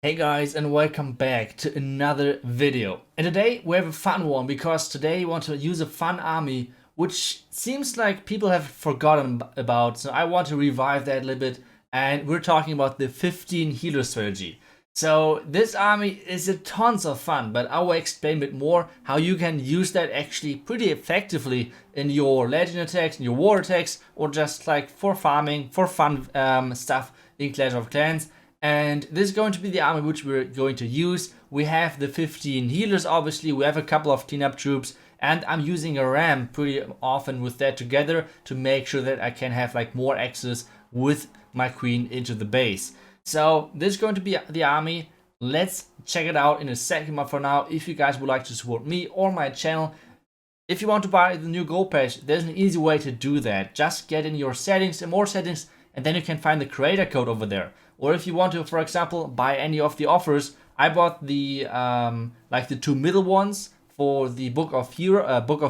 Hey guys, and welcome back to another video. And today we have a fun one because today we want to use a fun army which seems like people have forgotten about. So I want to revive that a little bit, and we're talking about the 15 healer strategy. So this army is a tons of fun, but I will explain a bit more how you can use that actually pretty effectively in your legend attacks, in your war attacks, or just like for farming, for fun stuff in Clash of Clans. And this is going to be the army which we're going to use. We have the 15 healers, obviously. We have a couple of cleanup troops. And I'm using a ram pretty often with that together to make sure that I can have like more access with my queen into the base. So this is going to be the army. Let's check it out in a second. But for now, if you guys would like to support me or my channel, if you want to buy the new gold patch, there's an easy way to do that. Just get in your settings and more settings, and then you can find the creator code over there. Or if you want to, for example, buy any of the offers, I bought the like the two middle ones for the Book of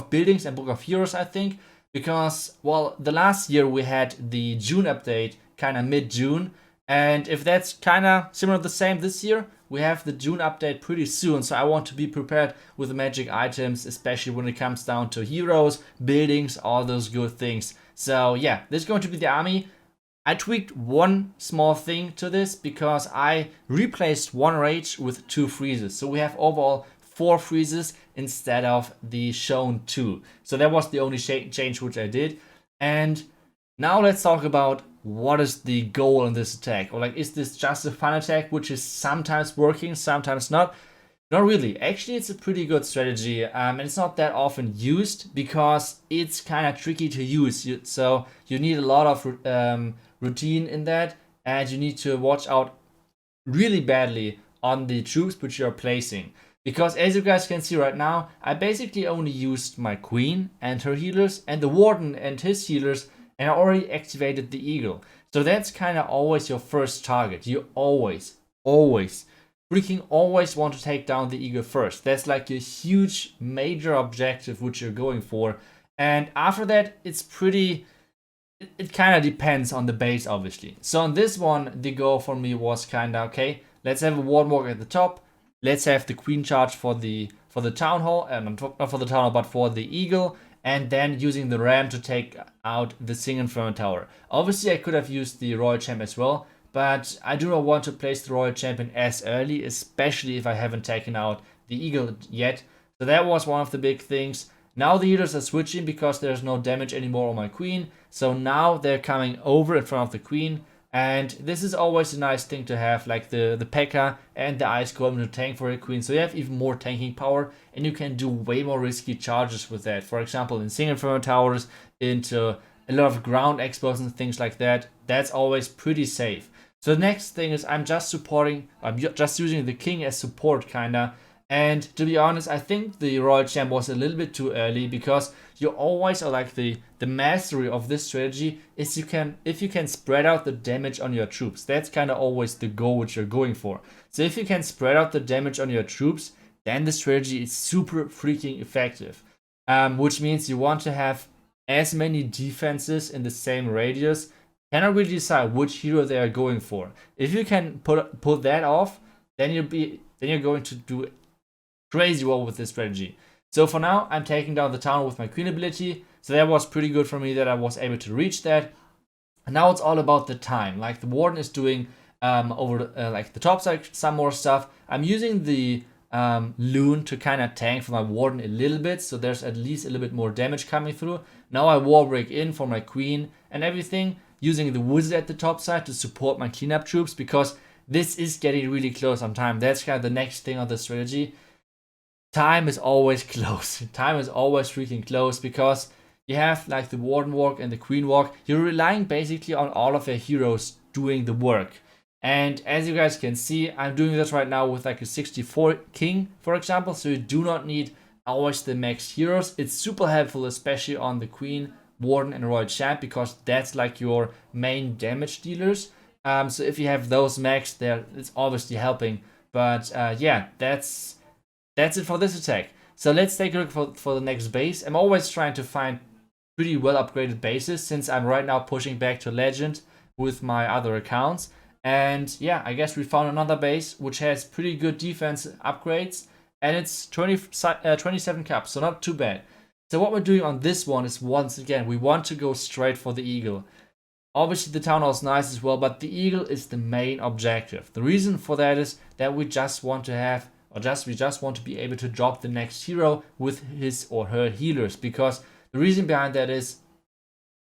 Buildings and Book of Heroes, I think, because well, the last year we had the June update, kind of mid-June, and if that's kind of similar the same this year, we have the June update pretty soon. So I want to be prepared with the magic items, especially when it comes down to heroes, buildings, all those good things. So yeah, this is going to be the army. I tweaked one small thing to this because I replaced one rage with two freezes. So we have overall 4 freezes instead of the shown 2. So that was the only change which I did. And now let's talk about what is the goal in this attack. Or like, is this just a fun attack which is sometimes working, sometimes not? Not really. Actually, it's a pretty good strategy, and it's not that often used because it's kind of tricky to use. So you need a lot of routine in that, and you need to watch out really badly on the troops which you're placing. Because as you guys can see right now, I basically only used my queen and her healers and the warden and his healers, and I already activated the eagle. So that's kind of always your first target. You always freaking always want to take down the eagle first. That's like a huge major objective which you're going for. And after that, it's pretty, it kind of depends on the base, obviously. So on this one, the goal for me was kind of, okay, let's have a warlock at the top. Let's have the queen charge for the town hall, and not for the town hall, but for the eagle. And then using the ram to take out the Singing Inferno Tower. Obviously, I could have used the Royal Champ as well, but I do not want to place the Royal Champion as early, especially if I haven't taken out the Eagle yet. So that was one of the big things. Now the healers are switching because there's no damage anymore on my queen. So now they're coming over in front of the queen. And this is always a nice thing to have, like the P.E.K.K.A. and the Ice Golem to tank for your queen. So you have even more tanking power, and you can do way more risky charges with that. For example, in Singing Inferno Towers, into a lot of ground expos and things like that. That's always pretty safe. So the next thing is I'm just using the king as support kinda. And to be honest, I think the Royal Champ was a little bit too early because you always are like the mastery of this strategy is if you can spread out the damage on your troops. That's kind of always the goal which you're going for. So if you can spread out the damage on your troops, then the strategy is super freaking effective. Which means you want to have as many defenses in the same radius. Cannot really decide which hero they are going for. If you can pull that off, then you're going to do crazy well with this strategy. So for now, I'm taking down the town with my queen ability. So that was pretty good for me that I was able to reach that. And now it's all about the time. Like the warden is doing over like the top side some more stuff. I'm using the loon to kind of tank for my warden a little bit, so there's at least a little bit more damage coming through. Now I war break in for my queen and everything, using the wizard at the top side to support my cleanup troops because this is getting really close on time. That's kind of the next thing on the strategy. Time is always close. Time is always freaking close because you have like the warden walk and the queen walk. You're relying basically on all of your heroes doing the work. And as you guys can see, I'm doing this right now with like a 64 king, for example. So you do not need always the max heroes. It's super helpful, especially on the queen, warden, and royal champ, because that's like your main damage dealers. So if you have those max there, it's obviously helping. But yeah, that's it for this attack. So let's take a look for the next base. I'm always trying to find pretty well upgraded bases since I'm right now pushing back to legend with my other accounts. And yeah, I guess we found another base which has pretty good defense upgrades, and it's 27 caps, so not too bad. So what we're doing on this one is, once again, we want to go straight for the eagle. Obviously the town hall is nice as well, but the eagle is the main objective. The reason for that is that we just want to have, we just want to be able to drop the next hero with his or her healers, because the reason behind that is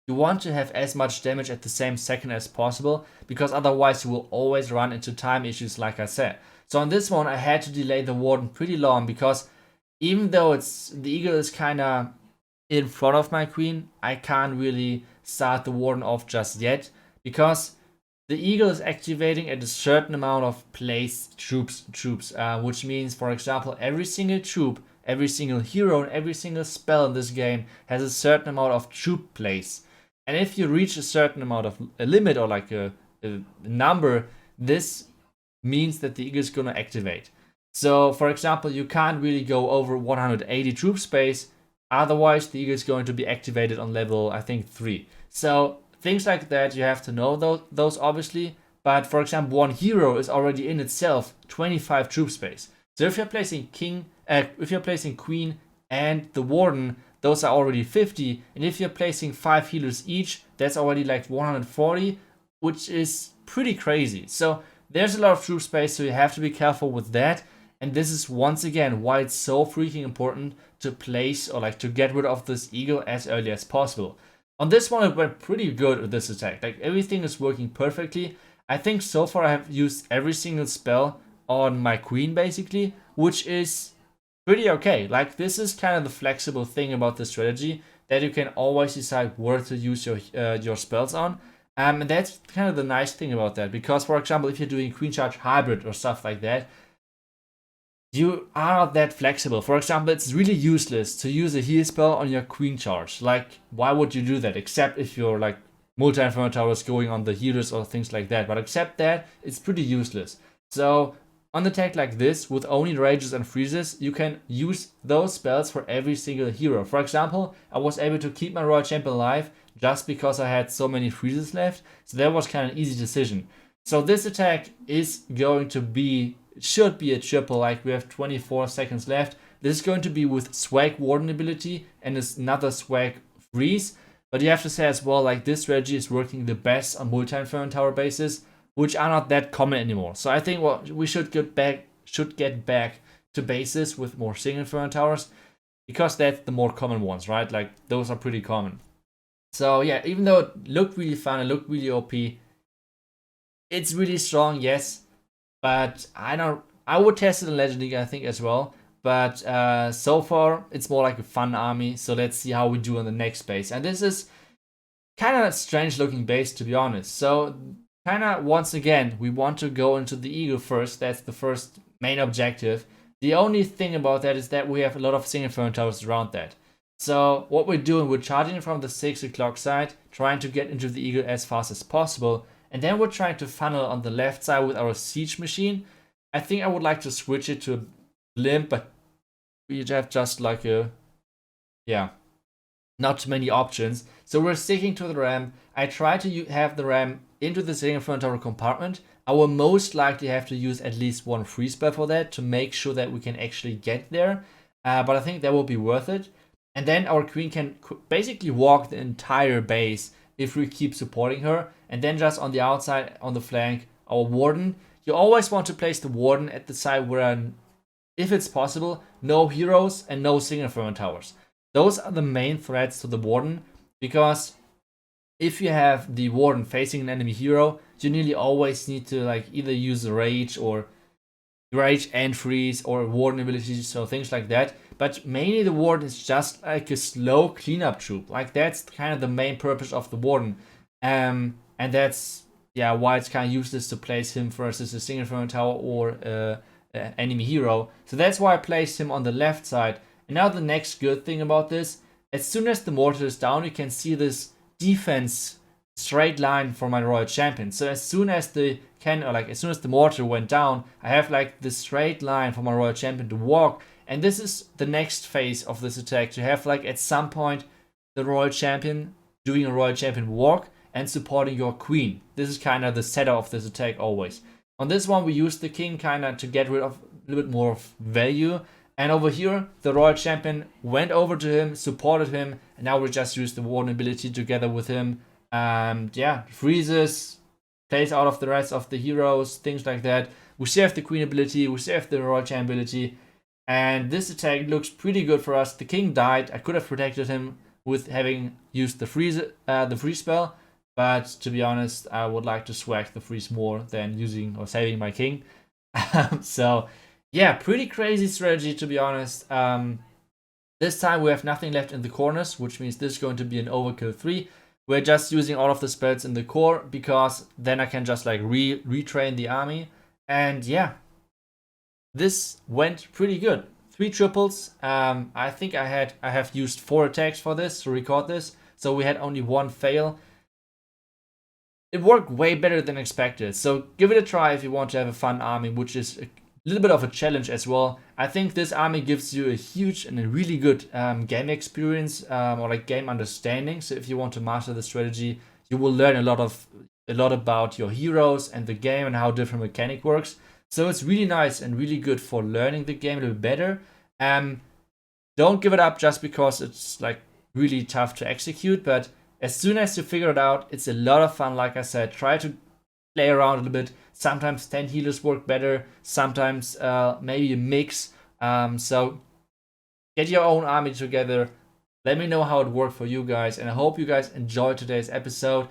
you want to have as much damage at the same second as possible, because otherwise you will always run into time issues, like I said. So on this one I had to delay the warden pretty long, because even though the eagle is kind of in front of my queen, I can't really start the warden off just yet, because the eagle is activating at a certain amount of placed troops, which means, for example, every single troop, every single hero, and every single spell in this game has a certain amount of troop place. And if you reach a certain amount of a limit, or like a number, this means that the eagle is gonna activate. So, for example, you can't really go over 180 troop space, otherwise the eagle is going to be activated on level, I think, 3. So things like that, you have to know those obviously. But for example, one hero is already in itself 25 troop space. So if you're placing queen and the warden, those are already 50. And if you're placing 5 healers each, that's already like 140, which is pretty crazy. So there's a lot of troop space, so you have to be careful with that. And this is once again why it's so freaking important to place, or like to get rid of this eagle as early as possible. On this one, it went pretty good with this attack. Like, everything is working perfectly. I think so far I have used every single spell on my queen, basically, which is pretty okay. Like, this is kind of the flexible thing about this strategy, that you can always decide where to use your spells on. And that's kind of the nice thing about that, because, for example, if you're doing queen charge hybrid or stuff like that, you are not that flexible. For example, it's really useless to use a heal spell on your queen charge. Like, why would you do that? Except if you're like multi-inferno towers going on the healers or things like that. But except that, it's pretty useless. So on the tech like this, with only rages and freezes, you can use those spells for every single hero. For example, I was able to keep my royal champion alive just because I had so many freezes left. So that was kind of an easy decision. So this attack is going to be, should be a triple. Like, we have 24 seconds left. This is going to be with swag warden ability and another swag freeze. But you have to say as well, like, this strategy is working the best on multi-inferno tower bases, which are not that common anymore. So I think what we should get back to bases with more single inferno towers, because that's the more common ones, right? Like, those are pretty common. So yeah, even though it looked really fun, it looked really OP, it's really strong, yes. But I would test it in Legend League, I think, as well. But so far, it's more like a fun army. So let's see how we do on the next base. And this is kind of a strange looking base, to be honest. So kind of, once again, we want to go into the eagle first. That's the first main objective. The only thing about that is that we have a lot of single inferno towers around that. So what we're doing, we're charging from the 6 o'clock side, trying to get into the eagle as fast as possible. And then we're trying to funnel on the left side with our siege machine. I think I would like to switch it to a blimp, but we have just like not too many options. So we're sticking to the ram. I try to have the ram into the single inferno tower compartment. I will most likely have to use at least one free spell for that to make sure that we can actually get there. But I think that will be worth it. And then our queen can basically walk the entire base if we keep supporting her. And then just on the outside, on the flank, our warden. You always want to place the warden at the side where, if it's possible, no heroes and no single inferno towers. Those are the main threats to the warden, because if you have the warden facing an enemy hero, you nearly always need to like either use a rage and freeze, or warden abilities, so things like that. But mainly the warden is just like a slow cleanup troop. Like, that's kind of the main purpose of the warden. And that's why it's kind of useless to place him versus a single inferno tower or enemy hero. So that's why I placed him on the left side. And now the next good thing about this, as soon as the mortar is down, you can see this defense straight line for my royal champion. So as soon as the mortar went down, I have like the straight line for my royal champion to walk. And this is the next phase of this attack, to have like at some point the royal champion doing a royal champion walk, and supporting your queen. This is kind of the setup of this attack always. On this one, we used the king kind of to get rid of a little bit more of value. And over here, the royal champion went over to him, supported him, and now we just use the warden ability together with him. Yeah, freezes, plays out of the rest of the heroes, things like that. We save the queen ability, we save the royal champ ability, and this attack looks pretty good for us. The king died. I could have protected him with having used the freeze spell, but to be honest, I would like to swag the freeze more than using or saving my king. So yeah, pretty crazy strategy, to be honest. This time we have nothing left in the corners, which means this is going to be an overkill 3. We're just using all of the spells in the core, because then I can just like retrain the army. And yeah, this went pretty good. 3 triples. I think I have used 4 attacks for this to record this, so we had only 1 fail. It worked way better than expected. So give it a try if you want to have a fun army, which is a little bit of a challenge as well. I think this army gives you a huge and a really good game experience, or like game understanding. So if you want to master the strategy, you will learn a lot about your heroes and the game and how different mechanic works. So it's really nice and really good for learning the game a little better. Don't give it up just because it's like really tough to execute, but as soon as you figure it out, it's a lot of fun. Like I said, try to play around a little bit. Sometimes 10 healers work better, sometimes maybe a mix. So get your own army together. Let me know how it worked for you guys, and I hope you guys enjoyed today's episode.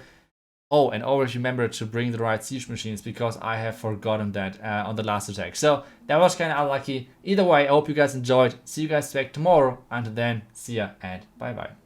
Oh, and always remember to bring the right siege machines, because I have forgotten that on the last attack. So that was kind of unlucky. Either way, I hope you guys enjoyed. See you guys back tomorrow. Until then, see ya and bye bye.